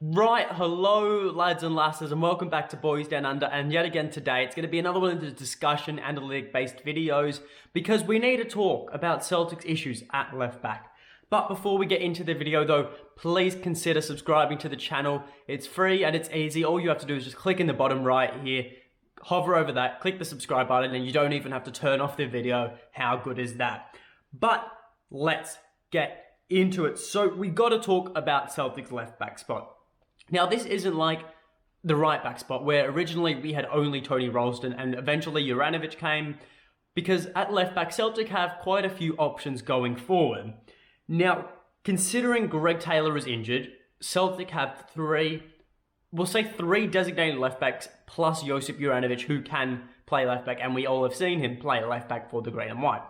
Right, hello lads and lasses, and welcome back to Boys Down Under. And yet again today, it's going to be another one of the discussion analytic based videos because we need to talk about Celtics issues at left back. But before we get into the video though, please consider subscribing to the channel. It's free and it's easy. All you have to do is just click in the bottom right here, hover over that, click the subscribe button, and you don't even have to turn off the video. How good is that? But let's get into it. So we got to talk about Celtics left back spot. Now, this isn't like the right back spot where originally we had only Tony Ralston and eventually Juranovic came, because at left back, Celtic have quite a few options going forward. Now, considering Greg Taylor is injured, Celtic have three designated left backs plus Josip Juranovic, who can play left back, and we all have seen him play left back for the green and white.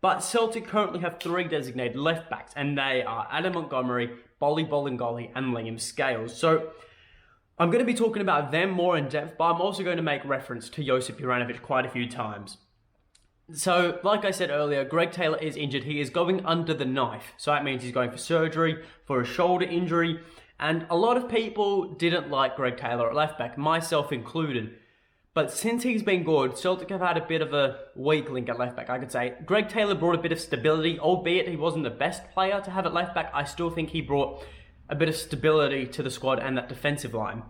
But Celtic currently have three designated left backs, and they are Adam Montgomery, Bolly Bolingoli, and Liam Scales. So I'm going to be talking about them more in depth, but I'm also going to make reference to Josip Juranovic quite a few times. So, like I said earlier, Greg Taylor is injured. He is going under the knife. So that means he's going for surgery for a shoulder injury. And a lot of people didn't like Greg Taylor at left back, myself included. But since he's been good, Celtic have had a bit of a weak link at left back, I could say. Greg Taylor brought a bit of stability, albeit he wasn't the best player to have at left back. I still think he brought a bit of stability to the squad and that defensive line.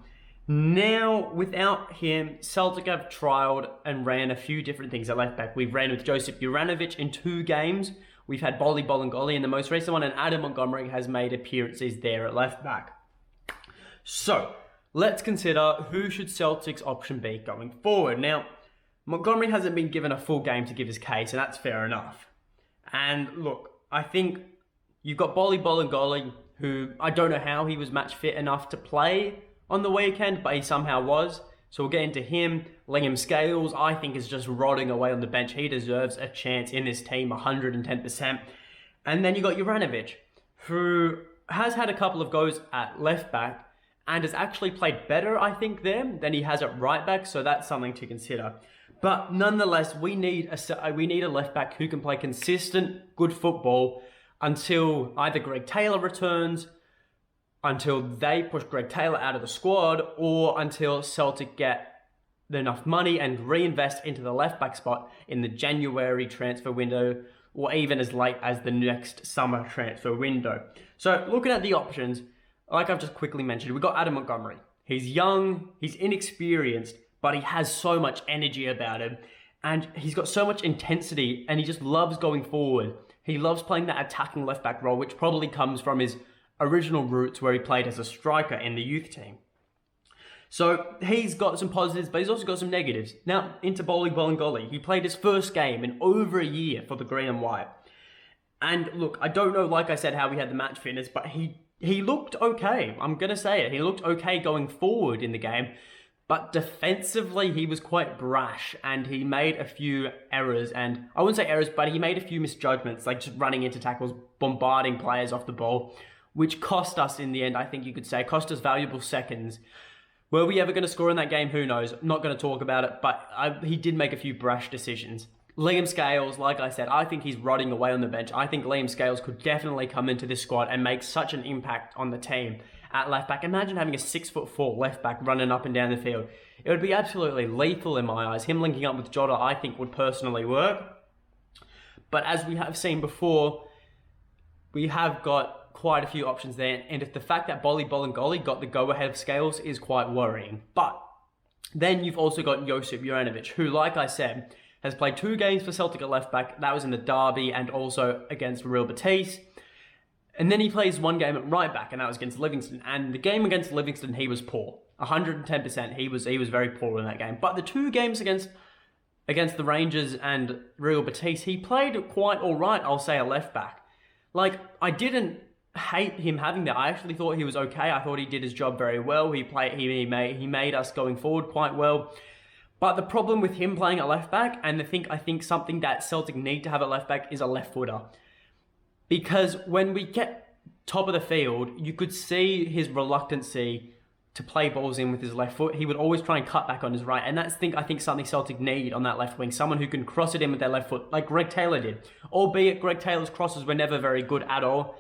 Now, without him, Celtic have trialed and ran a few different things at left back. We've ran with Josip Juranovic in 2 games. We've had Bolly Bolingoli in the most recent one, and Adam Montgomery has made appearances there at left back. So, let's consider who should Celtics' option be going forward. Now, Montgomery hasn't been given a full game to give his case, and that's fair enough. And look, I think you've got Bolly Bolingoli, who I don't know how he was match fit enough to play on the weekend, but he somehow was. So we'll get into him. Liam Scales, I think, is just rotting away on the bench. He deserves a chance in this team, 110%. And then you got Juranovic, who has had a couple of goes at left back, and has actually played better, I think, there than he has at right back, so that's something to consider. But nonetheless, we need a left back who can play consistent, good football until either Greg Taylor returns, until they push Greg Taylor out of the squad, or until Celtic get enough money and reinvest into the left back spot in the January transfer window, or even as late as the next summer transfer window. So looking at the options, like I've just quickly mentioned, we've got Adam Montgomery. He's young, he's inexperienced, but he has so much energy about him. And he's got so much intensity, and he just loves going forward. He loves playing that attacking left back role, which probably comes from his original roots where he played as a striker in the youth team. So he's got some positives, but he's also got some negatives. Now, into Bolly Bolingoli. He played his first game in over a year for the green and white. And look, I don't know, like I said, how he had the match fitness, but he looked okay. I'm going to say it. He looked okay going forward in the game. But defensively, he was quite brash. And he made a few errors. And I wouldn't say errors, but he made a few misjudgments. Like just running into tackles, bombarding players off the ball. Which cost us in the end, I think you could say. Cost us valuable seconds. Were we ever going to score in that game? Who knows? I'm not going to talk about it. But he did make a few brash decisions. Liam Scales, like I said, I think he's rotting away on the bench. I think Liam Scales could definitely come into this squad and make such an impact on the team at left back. Imagine having a 6'4" left back running up and down the field. It would be absolutely lethal in my eyes. Him linking up with Jota, I think, would personally work. But as we have seen before, we have got quite a few options there. And if the fact that Bolly Bolingoli got the go-ahead of Scales is quite worrying. But then you've also got Josip Juranovic, who, like I said, has played 2 games for Celtic at left back. That was in the derby and also against Real Betis. And then he plays 1 game at right back, and that was against Livingston. And the game against Livingston, he was poor. 110%. He was very poor in that game. But the 2 games against the Rangers and Real Betis, he played quite all right, I'll say, at left back. Like, I didn't hate him having that. I actually thought he was okay. I thought he did his job very well. He made us going forward quite well. But the problem with him playing at left back, and I think something that Celtic need to have at left back, is a left footer. Because when we get top of the field, you could see his reluctancy to play balls in with his left foot. He would always try and cut back on his right. And that's I think something Celtic need on that left wing. Someone who can cross it in with their left foot, like Greg Taylor did. Albeit Greg Taylor's crosses were never very good at all.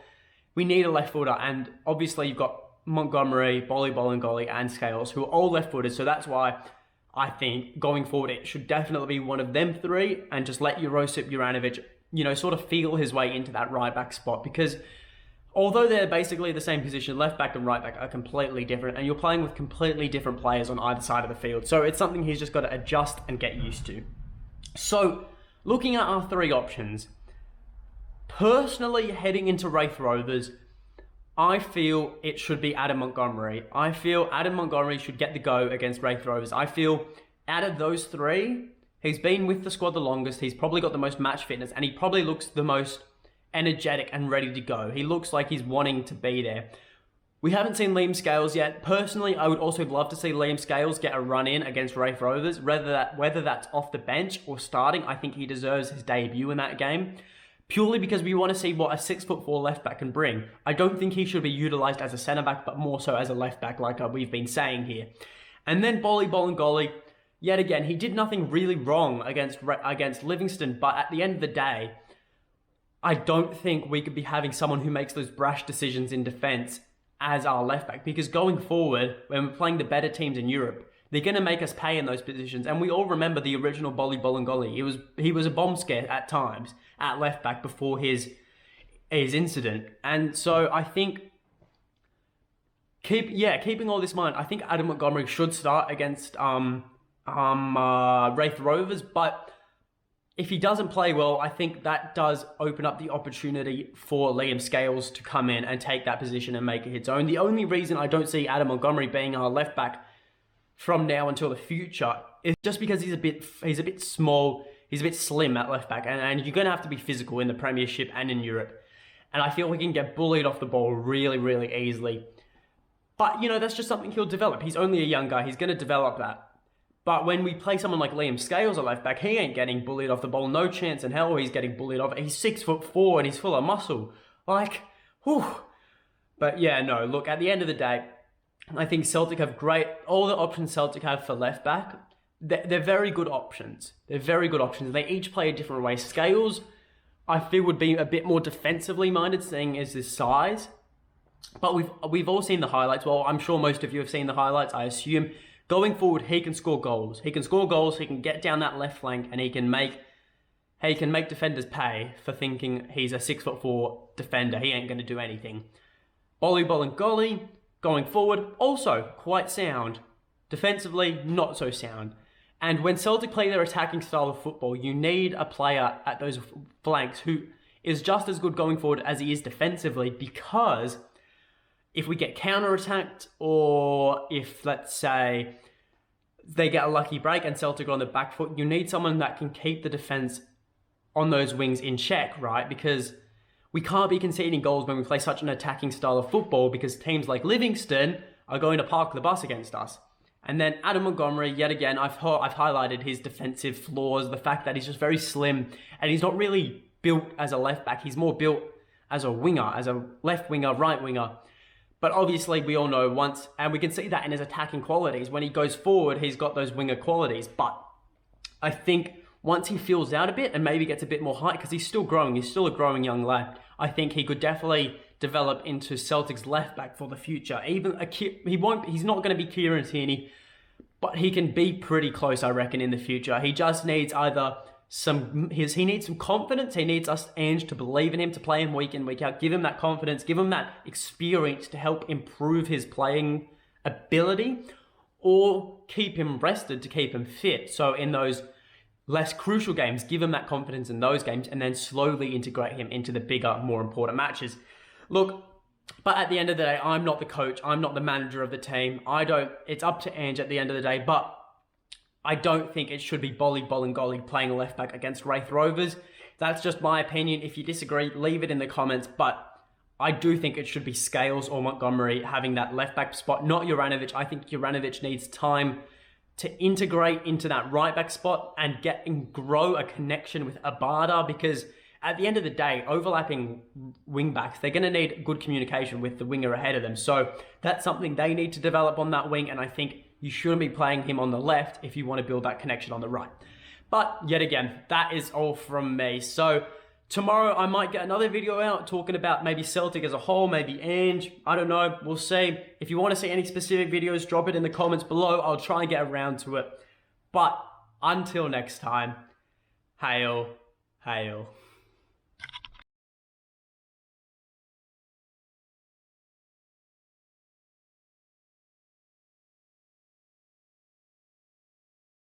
We need a left footer. And obviously you've got Montgomery, Bolingoli, and Scales, who are all left-footed. So that's why I think going forward, it should definitely be one of them three, and just let Josip Juranovic, sort of feel his way into that right back spot, because although they're basically the same position, left back and right back are completely different, and you're playing with completely different players on either side of the field. So it's something he's just got to adjust and get used to. So looking at our three options, personally heading into Wraith Rovers, I feel it should be Adam Montgomery. I feel Adam Montgomery should get the go against Wraith Rovers. I feel out of those three, he's been with the squad the longest, he's probably got the most match fitness, and he probably looks the most energetic and ready to go. He looks like he's wanting to be there. We haven't seen Liam Scales yet. Personally, I would also love to see Liam Scales get a run in against Wraith Rovers, whether that's off the bench or starting. I think he deserves his debut in that game, purely because we want to see what a 6'4" left back can bring. I don't think he should be utilised as a centre back, but more so as a left back, like we've been saying here. And then Bolingoli, yet again, he did nothing really wrong against Livingston, but at the end of the day, I don't think we could be having someone who makes those brash decisions in defence as our left back, because going forward, when we're playing the better teams in Europe, they're going to make us pay in those positions. And we all remember the original Bolingoli. He was a bomb scare at times at left back before his incident. And so I think, keeping all this in mind, I think Adam Montgomery should start against Wraith Rovers. But if he doesn't play well, I think that does open up the opportunity for Liam Scales to come in and take that position and make it his own. The only reason I don't see Adam Montgomery being our left back from now until the future is just because he's a bit small, he's a bit slim at left back, and you're going to have to be physical in the Premiership and in Europe. And I feel he can get bullied off the ball really, really easily. But, that's just something he'll develop. He's only a young guy, he's going to develop that. But when we play someone like Liam Scales at left back, he ain't getting bullied off the ball. No chance in hell he's getting bullied off. He's 6'4" and he's full of muscle. Whew. But yeah, no, look, at the end of the day, I think Celtic have all the options Celtic have for left back, they're very good options. They're very good options. They each play a different way. Scales, I feel, would be a bit more defensively minded, seeing as his size. But we've all seen the highlights. Well, I'm sure most of you have seen the highlights, I assume. Going forward, he can score goals. He can get down that left flank, and he can make defenders pay for thinking he's a 6'4" defender. He ain't going to do anything. Bolingoli, going forward, also quite sound. Defensively, not so sound. And when Celtic play their attacking style of football, you need a player at those flanks who is just as good going forward as he is defensively, because if we get counter-attacked, or if, let's say, they get a lucky break and Celtic are on the back foot, you need someone that can keep the defence on those wings in check, right? Because we can't be conceding goals when we play such an attacking style of football, because teams like Livingston are going to park the bus against us. And then Adam Montgomery, yet again, I've highlighted his defensive flaws, the fact that he's just very slim, and he's not really built as a left back. He's more built as a winger, as a left winger, right winger. But obviously, we all know and we can see that in his attacking qualities. When he goes forward, he's got those winger qualities. But I think once he fills out a bit and maybe gets a bit more height, because he's still growing, he's still a growing young lad, I think he could definitely develop into Celtic's left back for the future. He's not going to be Kieran Tierney, but he can be pretty close, I reckon, in the future. He just needs he needs some confidence. He needs us, Ange, to believe in him, to play him week in, week out. Give him that confidence, give him that experience to help improve his playing ability, or keep him rested to keep him fit. So in those less crucial games, give him that confidence in those games, and then slowly integrate him into the bigger, more important matches. Look, but at the end of the day, I'm not the coach. I'm not the manager of the team. It's up to Ange at the end of the day, but I don't think it should be Bolingoli playing left back against Wraith Rovers. That's just my opinion. If you disagree, leave it in the comments. But I do think it should be Scales or Montgomery having that left back spot, not Juranovic. I think Juranovic needs time to integrate into that right back spot and grow a connection with Abada, because at the end of the day, overlapping wing backs, they're going to need good communication with the winger ahead of them. So that's something they need to develop on that wing, and I think you shouldn't be playing him on the left if you want to build that connection on the right. But yet again, that is all from me. So Tomorrow I might get another video out talking about maybe Celtic as a whole, maybe Ange, I don't know, we'll see. If you want to see any specific videos, drop it in the comments below. I'll try and get around to it. But until next time, hail, hail.